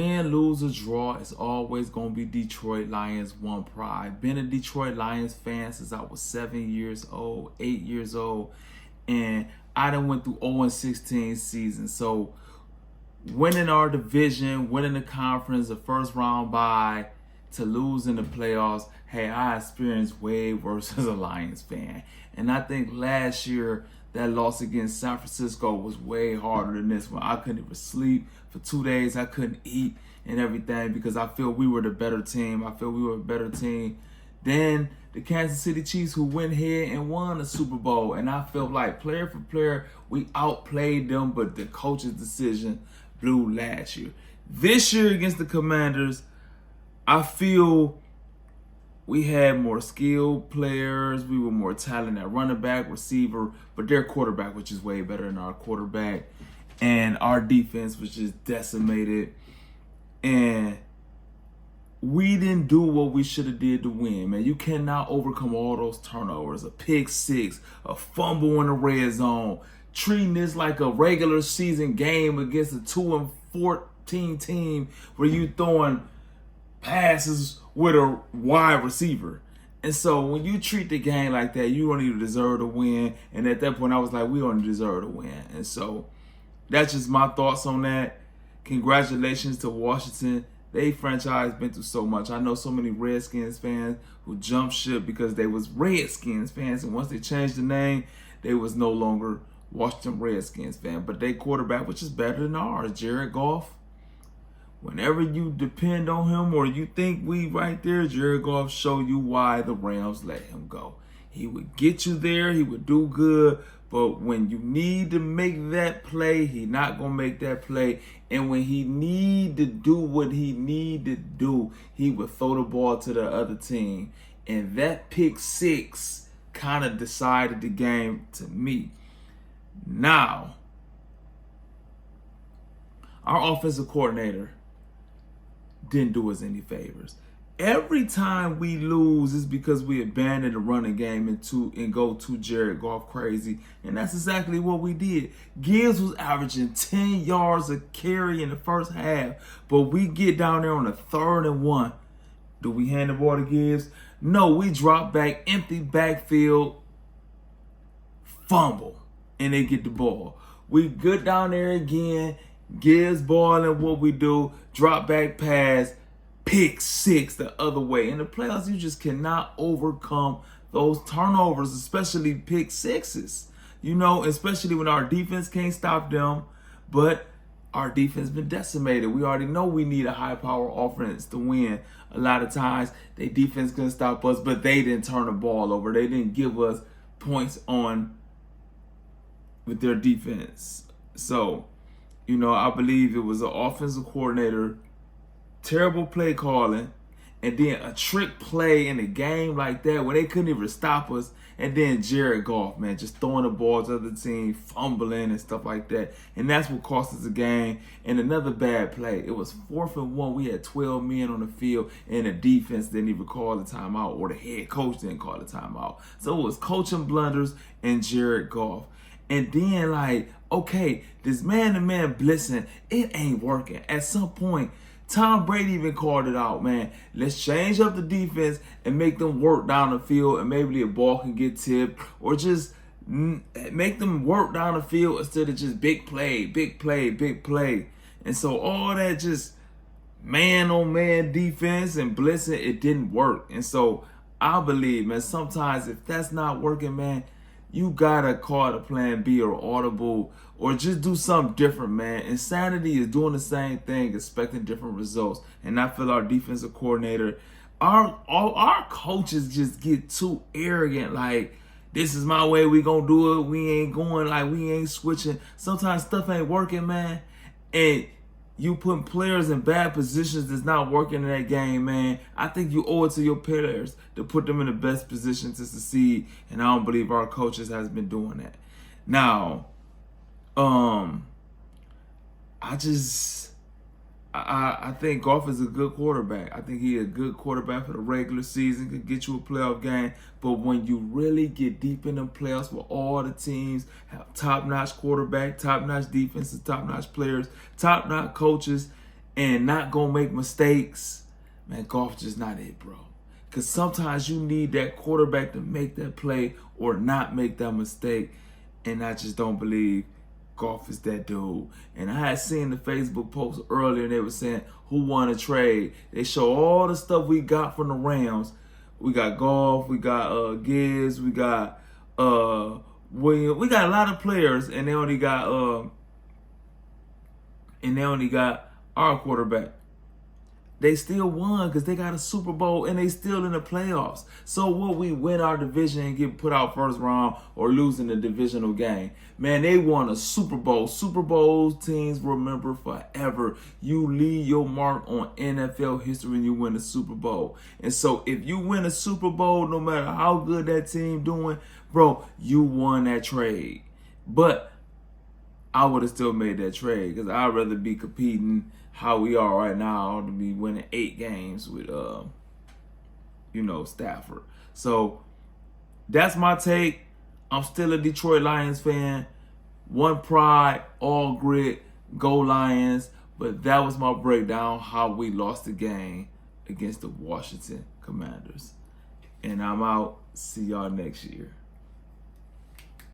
Win, lose, or draw, it's always going to be Detroit Lions one pride. Been a Detroit Lions fan since I was 7 years old, 8 years old, and I done went through 0-16 seasons. So winning our division, winning the conference, the first round bye, to lose in the playoffs, hey, I experienced way worse as a Lions fan. And I think last year, that loss against San Francisco was way harder than this one. I couldn't even sleep for 2 days. I couldn't eat and everything because I feel we were the better team. I feel we were a better team than the Kansas City Chiefs, who went ahead and won the Super Bowl. And I felt like player for player, we outplayed them, but the coach's decision blew last year. This year against the Commanders, I feel we had more skilled players. We were more talented at running back, receiver, but their quarterback, which is way better than our quarterback. And our defense was just decimated. And we didn't do what we should have did to win, man. You cannot overcome all those turnovers. A pick six, a fumble in the red zone, treating this like a regular season game against a 2-14 team where you throwing passes with a wide receiver. And so when you treat the game like that, you don't even deserve to win. And at that point, I was like, we don't deserve to win. And so that's just my thoughts on that. Congratulations to Washington. They franchise been through so much. I know so many Redskins fans who jumped ship because they was Redskins fans. And once they changed the name, they was no longer Washington Redskins fan. But they quarterback, which is better than ours, Jared Goff. Whenever you depend on him or you think we right there, Jared Goff show you why the Rams let him go. He would get you there. He would do good. But when you need to make that play, he not going to make that play. And when he need to do what he need to do, he would throw the ball to the other team. And that pick six kind of decided the game to me. Now, our offensive coordinator didn't do us any favors. Every time we lose is because we abandon the running game and go to Jared Goff crazy. And that's exactly what we did. Gibbs was averaging 10 yards a carry in the first half. But we get down there on a 3rd and 1. Do we hand the ball to Gibbs? No, we drop back, empty backfield, fumble, and they get the ball. We get down there again, Gibbs ball, and what we do, drop back pass, pick six the other way. In the playoffs, you just cannot overcome those turnovers, especially pick sixes. You know, especially when our defense can't stop them, but our defense been decimated. We already know we need a high-power offense to win. A lot of times, their defense couldn't stop us, but they didn't turn the ball over. They didn't give us points on with their defense. So, you know, I believe it was an offensive coordinator, terrible play calling, and then a trick play in a game like that where they couldn't even stop us. And then Jared Goff, man, just throwing the ball to the other team, fumbling and stuff like that. And that's what cost us the game. And another bad play. It was 4th and 1. We had 12 men on the field, and the defense didn't even call the timeout, or the head coach didn't call the timeout. So it was coaching blunders and Jared Goff. And then, like, okay, this man-to-man blitzing, it ain't working. At some point, Tom Brady even called it out, man. Let's change up the defense and make them work down the field, and maybe the ball can get tipped, or just make them work down the field instead of just big play, big play, big play. And so all that just man-on-man defense and blitzing, it didn't work. And so I believe, man, sometimes if that's not working, man, you gotta call the plan B or audible, or just do something different, man. Insanity is doing the same thing, expecting different results. And I feel our defensive coordinator, our coaches just get too arrogant. Like, this is my way, we gonna do it. We ain't going, like, we ain't switching. Sometimes stuff ain't working, man. And you putting players in bad positions that's not working in that game, man. I think you owe it to your players to put them in the best position to succeed. And I don't believe our coaches has been doing that. Now, I think Goff is a good quarterback. I think he's a good quarterback for the regular season, could get you a playoff game. But when you really get deep in the playoffs where all the teams have top-notch quarterback, top-notch defenses, top-notch players, top-notch coaches, and not gonna make mistakes, man, Goff just not it, bro. Because sometimes you need that quarterback to make that play or not make that mistake. And I just don't believe Goff is that dude. And I had seen the Facebook post earlier, and they were saying, who won a trade? They show all the stuff we got from the Rams. We got Goff, we got Gibbs, we got Williams. We got a lot of players, and they only got our quarterback. They still won because they got a Super Bowl and they still in the playoffs. So will we win our division and get put out first round or losing the divisional game? Man, they won a Super Bowl. Super Bowls teams remember forever. You leave your mark on NFL history when you win a Super Bowl. And so if you win a Super Bowl, no matter how good that team doing, bro, you won that trade. But I would have still made that trade because I'd rather be competing how we are right now to be winning 8 games with, Stafford. So that's my take. I'm still a Detroit Lions fan. One pride, all grit, go Lions. But that was my breakdown how we lost the game against the Washington Commanders. And I'm out. See y'all next year.